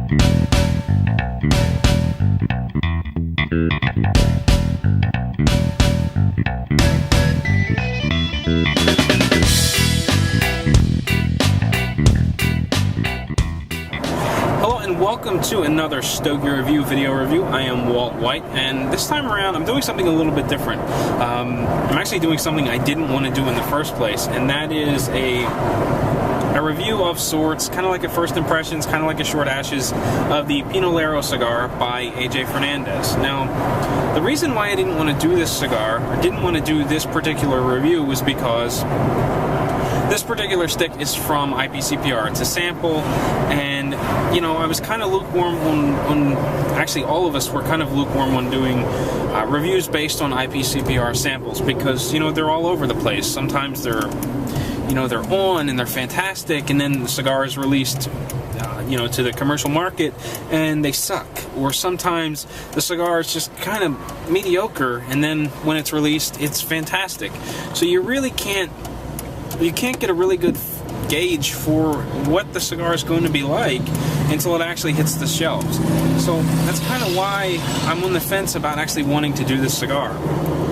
Welcome to another Stogie Review video review. I am Walt White, and this time around I'm doing something a little bit different. I'm actually doing something I didn't want to do in the first place, and that is a review of sorts, kind of like a first impressions, kind of like a short ashes of the Pinolero cigar by AJ Fernandez. Now, the reason why I didn't want to do this cigar, or didn't want to do this particular review, was because this particular stick is from IPCPR. It's a sample, and you know, I was kind of lukewarm on actually all of us were kind of lukewarm on doing reviews based on IPCPR samples, because you know, they're all over the place. Sometimes they're on and they're fantastic, and then the cigar is released to the commercial market and they suck. Or sometimes the cigar is just kind of mediocre, and then when it's released it's fantastic. So you really can't get a really good gauge for what the cigar is going to be like until it actually hits the shelves. So that's kind of why I'm on the fence about actually wanting to do this cigar,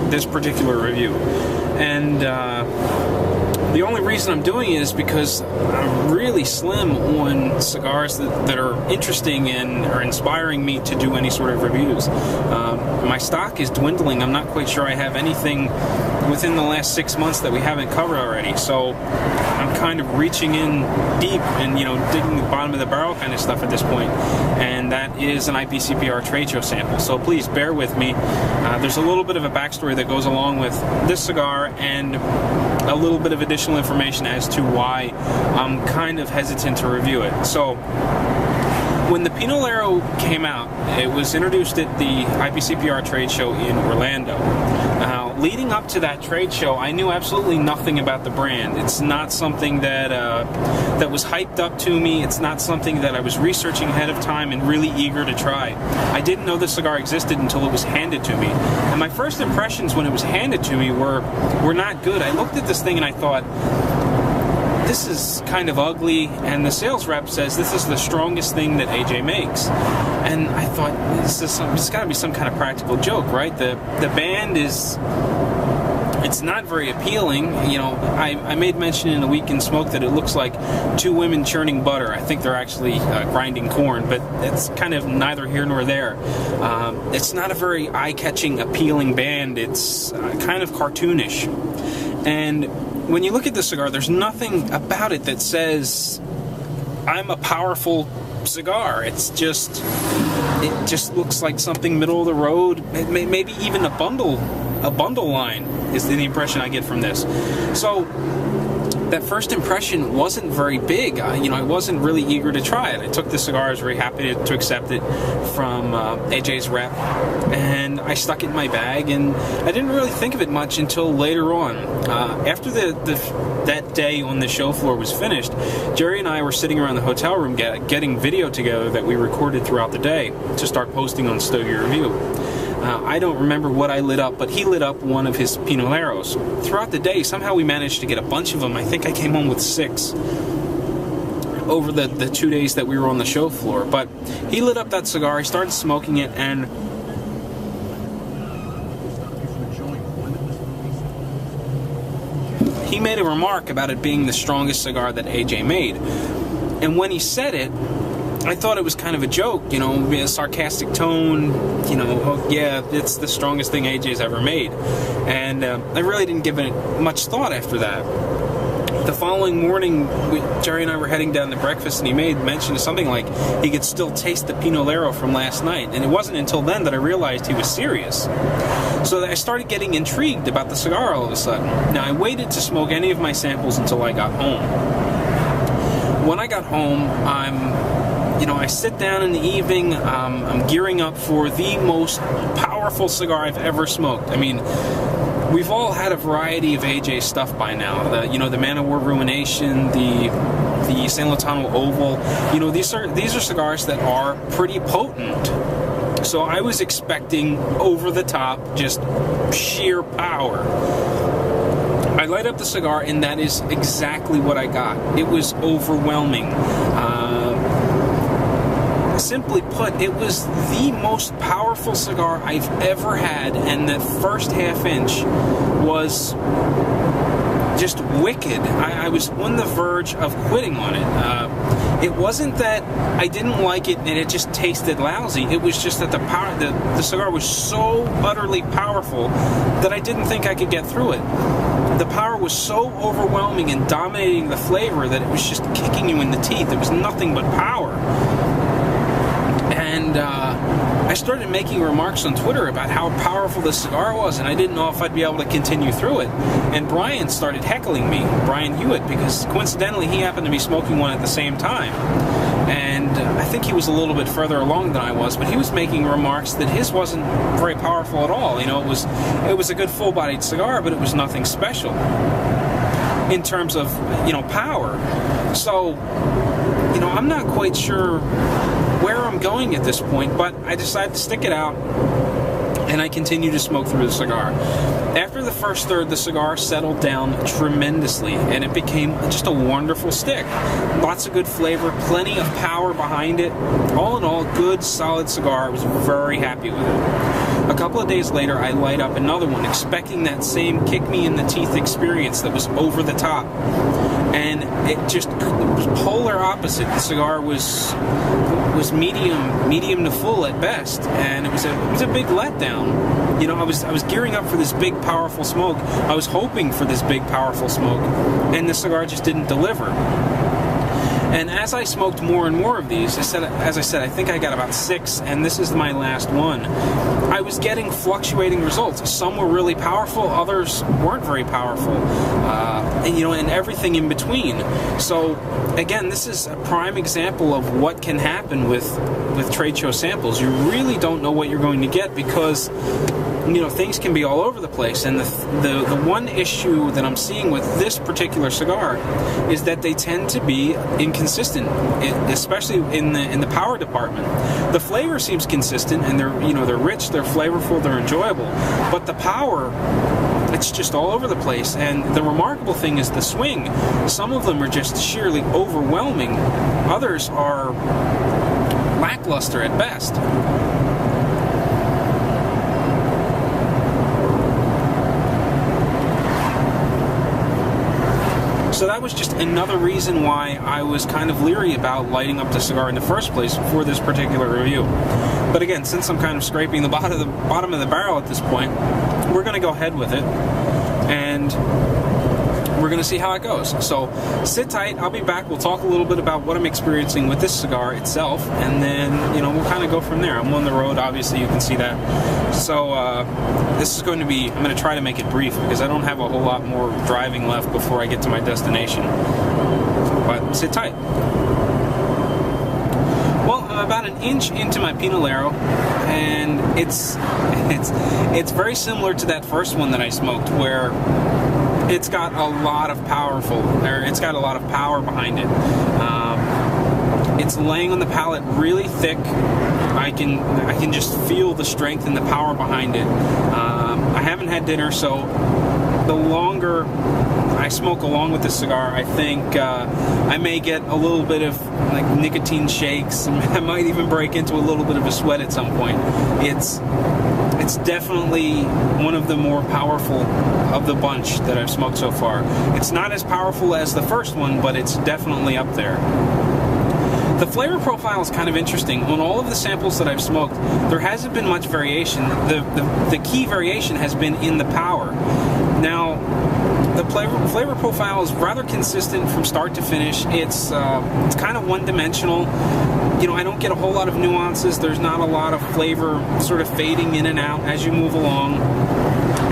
this particular review. And the only reason I'm doing it is because I'm really slim on cigars that are interesting and are inspiring me to do any sort of reviews. My stock is dwindling. I'm not quite sure I have anything within the last 6 months that we haven't covered already. So I'm kind of reaching in deep and digging the bottom of the barrel kind of stuff at this point. And that is an IPCPR trade show sample. So please bear with me. There's a little bit of a backstory that goes along with this cigar, and a little bit of additional information as to why I'm kind of hesitant to review it. So, when the Pinolero came out, it was introduced at the IPCPR trade show in Orlando. Now, leading up to that trade show, I knew absolutely nothing about the brand. It's not something that was hyped up to me. It's not something that I was researching ahead of time and really eager to try. I didn't know this cigar existed until it was handed to me. And my first impressions when it was handed to me were not good. I looked at this thing and I thought, this is kind of ugly, and the sales rep says this is the strongest thing that AJ makes. And I thought, it's got to be some kind of practical joke, right? The band it's not very appealing. I made mention in A Week in Smoke that it looks like two women churning butter. I think they're actually grinding corn, but it's kind of neither here nor there. It's not a very eye-catching, appealing band. It's kind of cartoonish. And when you look at this cigar, there's nothing about it that says, I'm a powerful cigar. It just looks like something middle of the road. Maybe even a bundle line is the impression I get from this. So that first impression wasn't very big. I wasn't really eager to try it. I took the cigar. I was very happy to accept it from AJ's rep, and I stuck it in my bag, and I didn't really think of it much until later on. After that day on the show floor was finished, Jerry and I were sitting around the hotel room getting video together that we recorded throughout the day to start posting on Stogie Review. I don't remember what I lit up, but he lit up one of his Pinoleros. Throughout the day, somehow we managed to get a bunch of them. I think I came home with 6 over the 2 days that we were on the show floor. But he lit up that cigar, he started smoking it, and he made a remark about it being the strongest cigar that AJ made. And when he said it, I thought it was kind of a joke, a sarcastic tone, oh yeah, it's the strongest thing AJ's ever made. And I really didn't give it much thought after that. The following morning, Jerry and I were heading down to breakfast, and he made mention of something like he could still taste the Pinolero from last night. And it wasn't until then that I realized he was serious. So I started getting intrigued about the cigar all of a sudden. Now, I waited to smoke any of my samples until I got home. When I got home, I sit down in the evening, I'm gearing up for the most powerful cigar I've ever smoked. I mean, we've all had a variety of AJ stuff by now. The Man of War Ruination, the San Lotano Oval. These are cigars that are pretty potent. So I was expecting over-the-top, just sheer power. I light up the cigar, and that is exactly what I got. It was overwhelming. simply put, it was the most powerful cigar I've ever had, and that first half inch was just wicked. I was on the verge of quitting on it. It wasn't that I didn't like it and it just tasted lousy. It was just that the cigar was so utterly powerful that I didn't think I could get through it. The power was so overwhelming and dominating the flavor that it was just kicking you in the teeth. It was nothing but power. And I started making remarks on Twitter about how powerful this cigar was, and I didn't know if I'd be able to continue through it. And Brian started heckling me, Brian Hewitt, because coincidentally he happened to be smoking one at the same time. And I think he was a little bit further along than I was, but he was making remarks that his wasn't very powerful at all. You know, it was a good full-bodied cigar, but it was nothing special in terms of, you know, power. So, you know, I'm not quite sure where I'm going at this point, but I decided to stick it out, and I continued to smoke through the cigar. After the first third, the cigar settled down tremendously, and it became just a wonderful stick. Lots of good flavor, plenty of power behind it. All in all, good, solid cigar. I was very happy with it. A couple of days later, I light up another one, expecting that same kick-me-in-the-teeth experience that was over the top. And it was polar opposite. The cigar was medium to full at best, and it was a big letdown. You know, I was gearing up for this big, powerful smoke. I was hoping for this big, powerful smoke, and the cigar just didn't deliver. And as I smoked more and more of these, as I said, I think I got about 6, and this is my last one. I was getting fluctuating results. Some were really powerful, others weren't very powerful, and, you know, and everything in between. So, again, this is a prime example of what can happen with trade show samples. You really don't know what you're going to get because, you know, things can be all over the place. And the one issue that I'm seeing with this particular cigar is that they tend to be inconsistent, especially in the power department. The flavor seems consistent, and they're rich, they're flavorful, they're enjoyable, but the power, it's just all over the place. And the remarkable thing is the swing. Some of them are just sheerly overwhelming. Others are lackluster at best. So that was just another reason why I was kind of leery about lighting up the cigar in the first place for this particular review. But again, since I'm kind of scraping the bottom of the barrel at this point, we're going to go ahead with it, and we're going to see how it goes. So sit tight, I'll be back, we'll talk a little bit about what I'm experiencing with this cigar itself, and then, you know, we'll kind of go from there. I'm on the road, obviously, you can see that. So this is going to be, I'm going to try to make it brief because I don't have a whole lot more driving left before I get to my destination. But sit tight. Well, I'm about an inch into my Pinolero, and it's very similar to that first one that I smoked, where it's got a lot of power behind it. It's laying on the palate really thick. I can just feel the strength and the power behind it. I haven't had dinner, so the longer I smoke along with the cigar, I think I may get a little bit of like nicotine shakes. I might even break into a little bit of a sweat at some point. It's definitely one of the more powerful of the bunch that I've smoked so far. It's not as powerful as the first one, but it's definitely up there. The flavor profile is kind of interesting. On all of the samples that I've smoked, there hasn't been much variation. The key variation has been in the power. Now, the flavor profile is rather consistent from start to finish. It's kind of one-dimensional. You know, I don't get a whole lot of nuances. There's not a lot of flavor sort of fading in and out as you move along.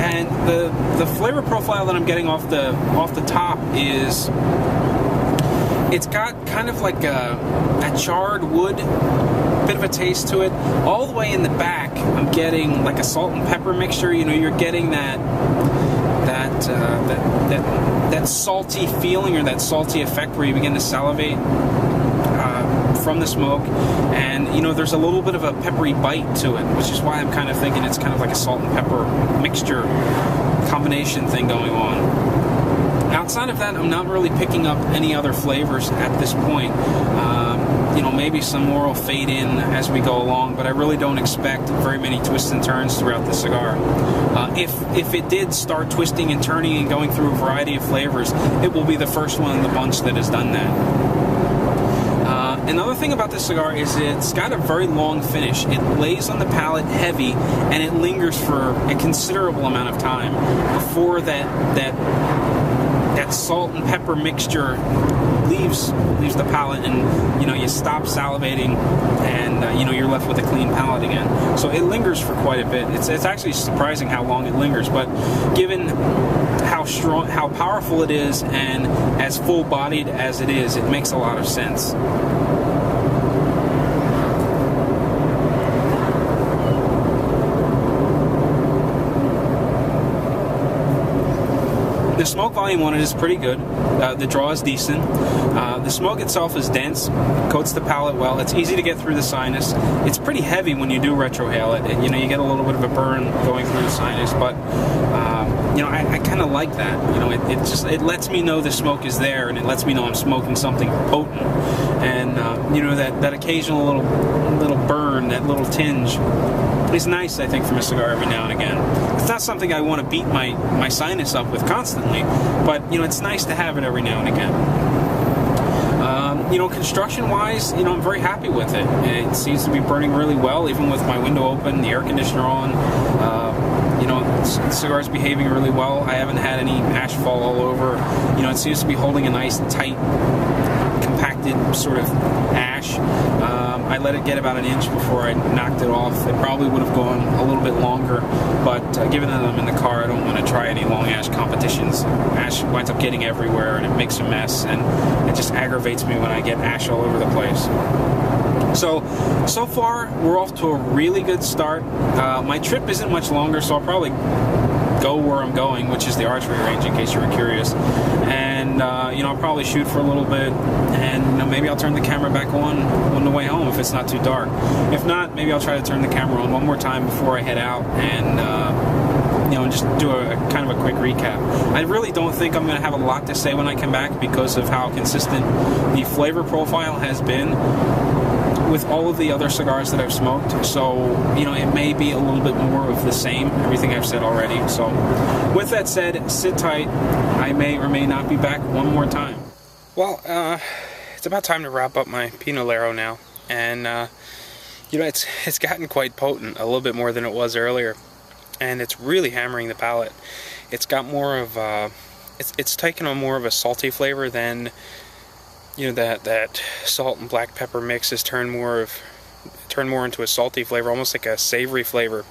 And the flavor profile that I'm getting off the top is, it's got kind of like a charred wood, bit of a taste to it. All the way in the back, I'm getting like a salt and pepper mixture. You know, you're getting that salty feeling, or that salty effect where you begin to salivate from the smoke. And, you know, there's a little bit of a peppery bite to it, which is why I'm kind of thinking it's kind of like a salt and pepper mixture combination thing going on. Outside of that, I'm not really picking up any other flavors at this point. maybe some more will fade in as we go along, but I really don't expect very many twists and turns throughout the cigar. If it did start twisting and turning and going through a variety of flavors, it will be the first one in the bunch that has done that. Another thing about this cigar is it's got a very long finish. It lays on the palate heavy, and it lingers for a considerable amount of time before that salt and pepper mixture leaves the palate, and you stop salivating, and you're left with a clean palate again. So it lingers for quite a bit. It's actually surprising how long it lingers, but given how strong, how powerful it is, and as full-bodied as it is, it makes a lot of sense. The smoke volume on it is pretty good. The draw is decent. The smoke itself is dense, coats the palate well. It's easy to get through the sinus. It's pretty heavy when you do retrohale it. You get a little bit of a burn going through the sinus, but I kind of like that. It lets me know the smoke is there, and it lets me know I'm smoking something potent. And that occasional little burn, that little tinge, is nice, I think, from a cigar every now and again. It's not something I want to beat my sinus up with constantly, but it's nice to have it every now and again. Construction-wise, I'm very happy with it. It seems to be burning really well, even with my window open, the air conditioner on. The cigar's behaving really well. I haven't had any ash fall all over. It seems to be holding a nice, tight, compacted sort of ash. I let it get about an inch before I knocked it off. It probably would have gone a little bit longer, but given that I'm in the car, I don't want to try any long ash competitions. Ash winds up getting everywhere, and it makes a mess, and it just aggravates me when I get ash all over the place. So far, we're off to a really good start. My trip isn't much longer, so I'll probably go where I'm going, which is the archery range, in case you were curious. And I'll probably shoot for a little bit, and maybe I'll turn the camera back on the way home if it's not too dark. If not, maybe I'll try to turn the camera on one more time before I head out, and just do a kind of a quick recap. I really don't think I'm going to have a lot to say when I come back because of how consistent the flavor profile has been with all of the other cigars that I've smoked. So, it may be a little bit more of the same, everything I've said already. So, with that said, sit tight. I may or may not be back one more time. Well, it's about time to wrap up my Pinolero now. And, it's gotten quite potent, a little bit more than it was earlier. And it's really hammering the palate. It's got more of it's taken on more of a salty flavor than that salt and black pepper mix has turned more into a salty flavor, almost like a savory flavor.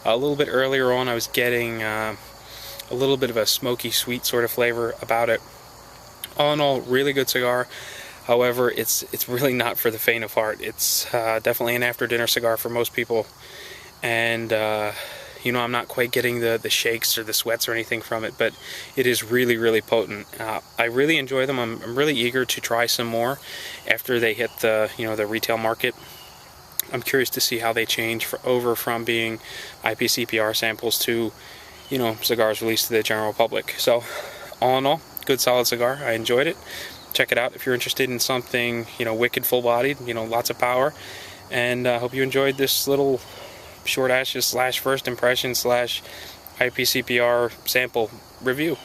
A little bit earlier on, I was getting a little bit of a smoky sweet sort of flavor about it. All in all, really good cigar. However, it's really not for the faint of heart. It's definitely an after dinner cigar for most people, and I'm not quite getting the shakes or the sweats or anything from it, but it is really, really potent. I really enjoy them. I'm really eager to try some more after they hit the retail market. I'm curious to see how they change over from being IPCPR samples to cigars released to the general public. So, all in all, good solid cigar. I enjoyed it. Check it out if you're interested in something wicked, full-bodied, lots of power. And I hope you enjoyed this little short ashes / first impression / IPCPR sample review.